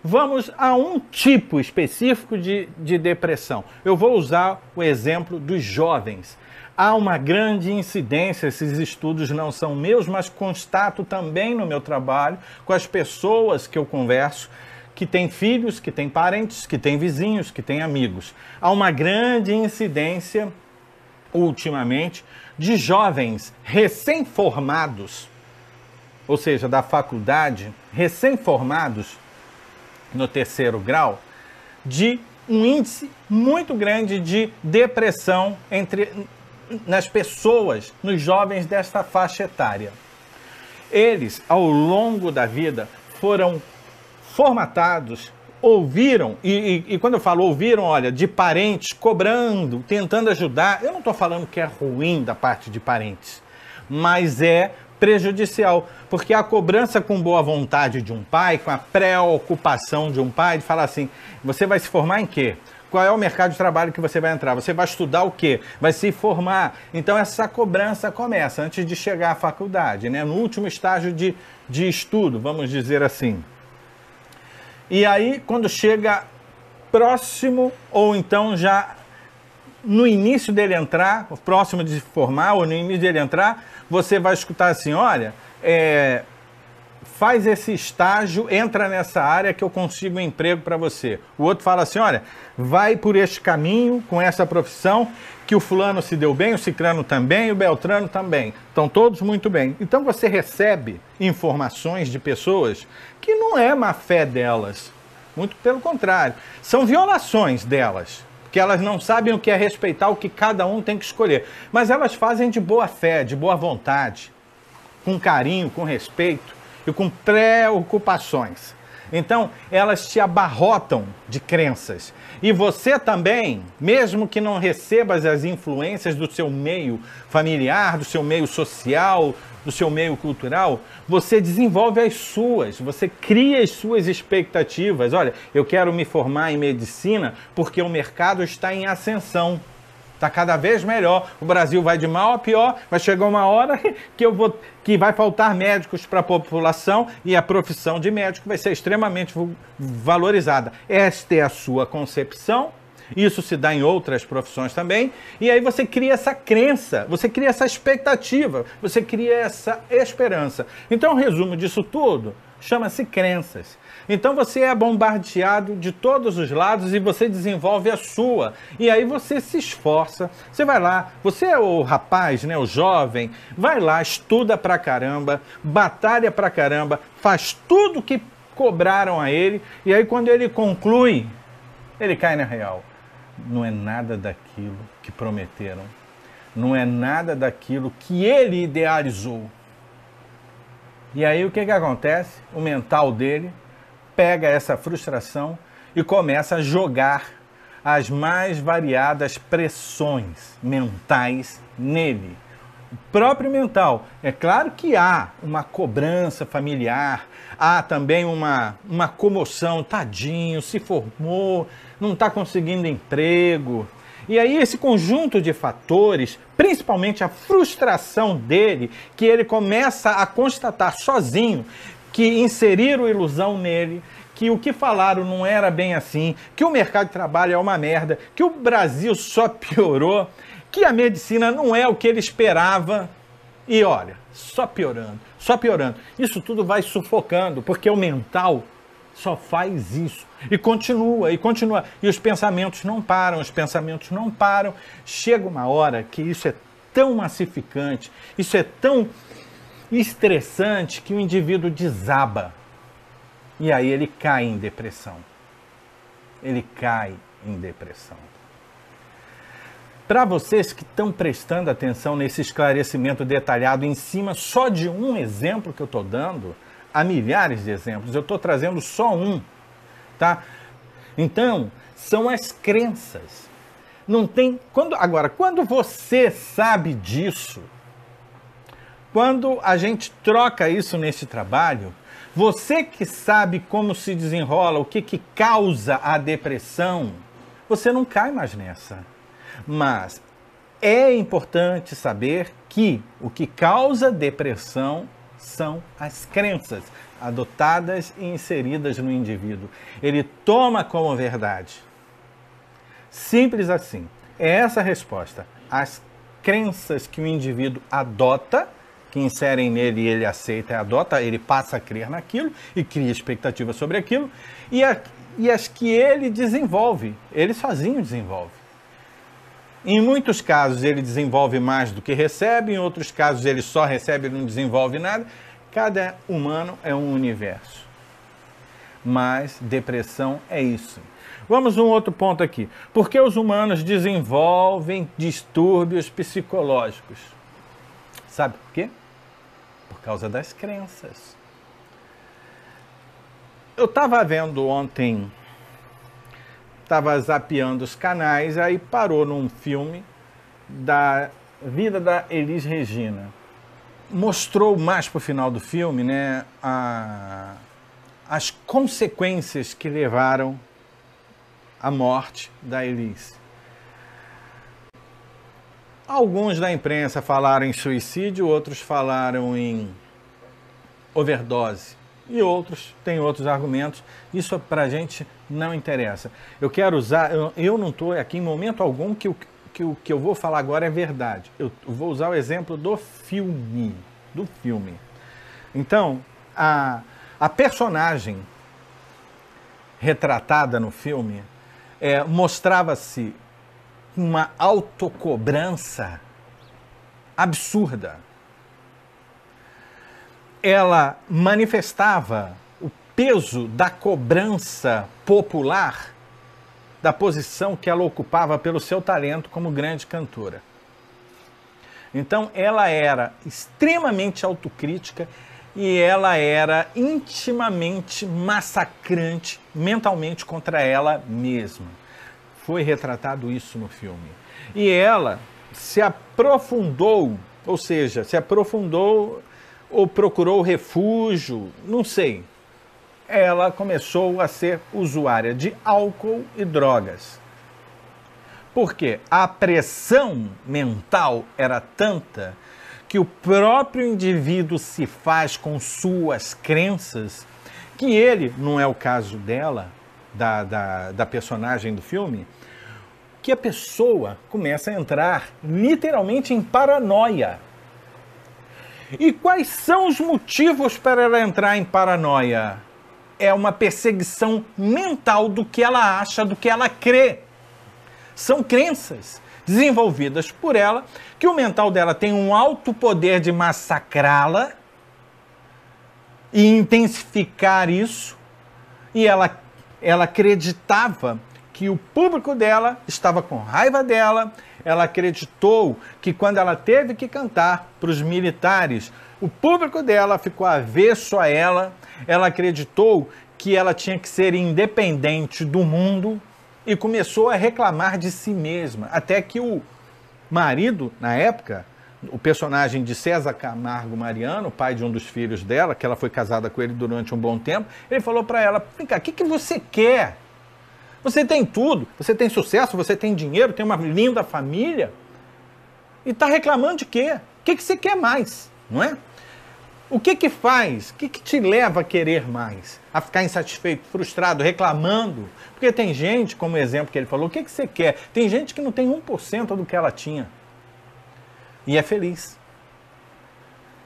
Vamos a um tipo específico de depressão. Eu vou usar o exemplo dos jovens. Há uma grande incidência, esses estudos não são meus, mas constato também no meu trabalho com as pessoas que eu converso, que têm filhos, que têm parentes, que têm vizinhos, que têm amigos. Há uma grande incidência, ultimamente, de jovens recém-formados, ou seja, da faculdade, recém-formados no 3º grau, de um índice muito grande de depressão nas pessoas, nos jovens desta faixa etária. Eles, ao longo da vida, foram formatados, ouviram, e quando eu falo ouviram, olha, de parentes cobrando, tentando ajudar, eu não estou falando que é ruim da parte de parentes, mas é prejudicial, porque a cobrança com boa vontade de um pai, com a preocupação de um pai, de falar assim, você vai se formar em quê? Qual é o mercado de trabalho que você vai entrar? Você vai estudar o quê? Vai se formar? Então essa cobrança começa antes de chegar à faculdade, né? No último estágio de estudo, vamos dizer assim. E aí, quando chega próximo, ou então já no início dele entrar, próximo de se formar, ou no início dele entrar, você vai escutar assim, olha, faz esse estágio, entra nessa área que eu consigo um emprego para você. O outro fala assim, olha, vai por este caminho, com essa profissão, que o fulano se deu bem, o ciclano também, o beltrano também. Estão todos muito bem. Então você recebe informações de pessoas que não é má fé delas, muito pelo contrário, são violações delas, porque elas não sabem o que é respeitar, o que cada um tem que escolher. Mas elas fazem de boa fé, de boa vontade, com carinho, com respeito e com preocupações. Então, elas te abarrotam de crenças. E você também, mesmo que não recebas as influências do seu meio familiar, do seu meio social, do seu meio cultural, você desenvolve as suas, você cria as suas expectativas. Olha, eu quero me formar em medicina porque o mercado está em ascensão. Está cada vez melhor. O Brasil vai de mal a pior, vai chegar uma hora que vai faltar médicos para a população e a profissão de médico vai ser extremamente valorizada. Esta é a sua concepção, isso se dá em outras profissões também, e aí você cria essa crença, você cria essa expectativa, você cria essa esperança. Então, o resumo disso tudo chama-se crenças. Então você é bombardeado de todos os lados e você desenvolve a sua. E aí você se esforça, você vai lá, você é o rapaz, né, o jovem, vai lá, estuda pra caramba, batalha pra caramba, faz tudo que cobraram a ele, e aí quando ele conclui, ele cai na real. Não é nada daquilo que prometeram, não é nada daquilo que ele idealizou. E aí o que acontece? O mental dele pega essa frustração e começa a jogar as mais variadas pressões mentais nele. O próprio mental. É claro que há uma cobrança familiar, há também uma comoção, tadinho, se formou, não está conseguindo emprego. E aí esse conjunto de fatores, principalmente a frustração dele, que ele começa a constatar sozinho, que inseriram ilusão nele, que o que falaram não era bem assim, que o mercado de trabalho é uma merda, que o Brasil só piorou, que a medicina não é o que ele esperava. E olha, só piorando, só piorando. Isso tudo vai sufocando, porque o mental só faz isso. E continua, e continua. E os pensamentos não param, os pensamentos não param. Chega uma hora que isso é tão massificante, isso é tão estressante que o indivíduo desaba. E aí ele cai em depressão. Ele cai em depressão. Para vocês que estão prestando atenção nesse esclarecimento detalhado em cima só de um exemplo que eu estou dando, há milhares de exemplos, eu estou trazendo só um, tá? Então, são as crenças. Não tem... Agora, quando você sabe disso, quando a gente troca isso nesse trabalho, você que sabe como se desenrola, o que causa a depressão, você não cai mais nessa. Mas é importante saber que o que causa depressão são as crenças. adotadas e inseridas no indivíduo. Ele toma como verdade. Simples assim. É essa a resposta. As crenças que o indivíduo adota, que inserem nele e ele aceita e adota, ele passa a crer naquilo e cria expectativa sobre aquilo, e as que ele desenvolve, ele sozinho desenvolve. Em muitos casos ele desenvolve mais do que recebe, em outros casos ele só recebe e não desenvolve nada. Cada humano é um universo. Mas depressão é isso. Vamos a um outro ponto aqui. Por que os humanos desenvolvem distúrbios psicológicos? Sabe por quê? Por causa das crenças. Eu estava vendo ontem, estava zapeando os canais, aí parou num filme da vida da Elis Regina. Mostrou mais para o final do filme, né, as consequências que levaram à morte da Elis. Alguns da imprensa falaram em suicídio, outros falaram em overdose. E outros têm outros argumentos. Isso para a gente não interessa. Eu quero usar, eu não estou aqui em momento algum que o que eu vou falar agora é verdade. Eu vou usar o exemplo do filme. Então, a personagem retratada no filme mostrava-se uma autocobrança absurda. Ela manifestava o peso da cobrança popular da posição que ela ocupava pelo seu talento como grande cantora. Então, ela era extremamente autocrítica e ela era intimamente massacrante mentalmente contra ela mesma. Foi retratado isso no filme. E ela se aprofundou, ou seja, ou procurou refúgio, não sei. Ela começou a ser usuária de álcool e drogas. Porque a pressão mental era tanta que o próprio indivíduo se faz com suas crenças, que ele, não é o caso dela, da personagem do filme, que a pessoa começa a entrar literalmente em paranoia. E quais são os motivos para ela entrar em paranoia? É uma perseguição mental do que ela acha, do que ela crê. São crenças desenvolvidas por ela, que o mental dela tem um alto poder de massacrá-la e intensificar isso, e ela acreditava que o público dela estava com raiva dela. Ela acreditou que quando ela teve que cantar para os militares, o público dela ficou avesso a ela. Ela acreditou que ela tinha que ser independente do mundo e começou a reclamar de si mesma. Até que o marido, na época, o personagem de César Camargo Mariano, pai de um dos filhos dela, que ela foi casada com ele durante um bom tempo, ele falou para ela: vem cá, o que você quer? Você tem tudo, você tem sucesso, você tem dinheiro, tem uma linda família. E está reclamando de quê? O que você quer mais, não é? O que faz? O que te leva a querer mais? A ficar insatisfeito, frustrado, reclamando? Porque tem gente, como o exemplo que ele falou, o que você quer? Tem gente que não tem 1% do que ela tinha. E é feliz.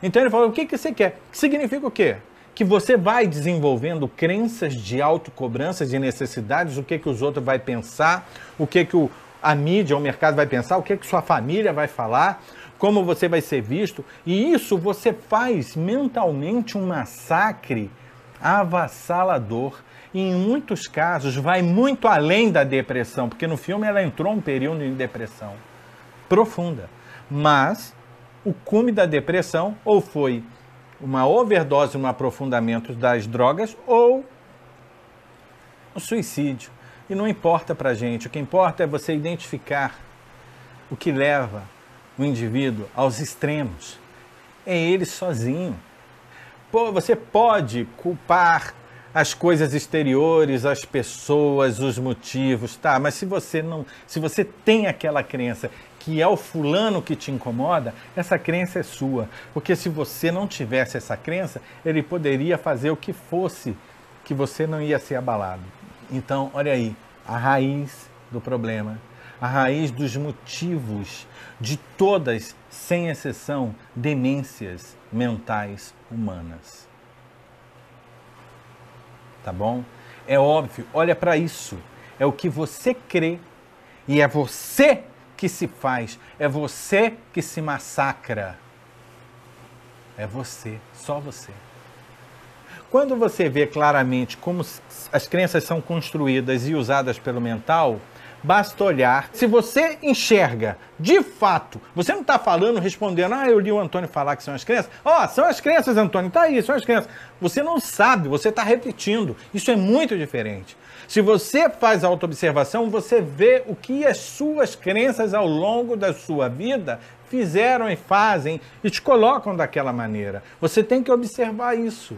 Então ele falou: o que você quer? Significa o quê? Que você vai desenvolvendo crenças de autocobrança, de necessidades, o que os outros vão pensar, o que a mídia, o mercado vai pensar, o que sua família vai falar, como você vai ser visto. E isso você faz mentalmente um massacre avassalador. E em muitos casos vai muito além da depressão, porque no filme ela entrou um período de depressão profunda. Mas o cume da depressão ou foi uma overdose no aprofundamento das drogas ou o suicídio. E não importa pra gente, o que importa é você identificar o que leva o indivíduo aos extremos. É ele sozinho. Você pode culpar as coisas exteriores, as pessoas, os motivos, tá? Mas se você tem aquela crença que é o fulano que te incomoda, essa crença é sua. Porque se você não tivesse essa crença, ele poderia fazer o que fosse, que você não ia ser abalado. Então, olha aí, a raiz do problema, a raiz dos motivos de todas, sem exceção, demências mentais humanas. Tá bom? É óbvio, olha para isso. É o que você crê e é você que se faz, é você que se massacra. É você, só você. Quando você vê claramente como as crenças são construídas e usadas pelo mental, basta olhar. Se você enxerga, de fato, você não está falando, respondendo, eu li o Antônio falar que são as crenças. São as crenças, Antônio, tá aí, são as crenças. Você não sabe, você está repetindo. Isso é muito diferente. Se você faz autoobservação, você vê o que as suas crenças ao longo da sua vida fizeram e fazem e te colocam daquela maneira. Você tem que observar isso.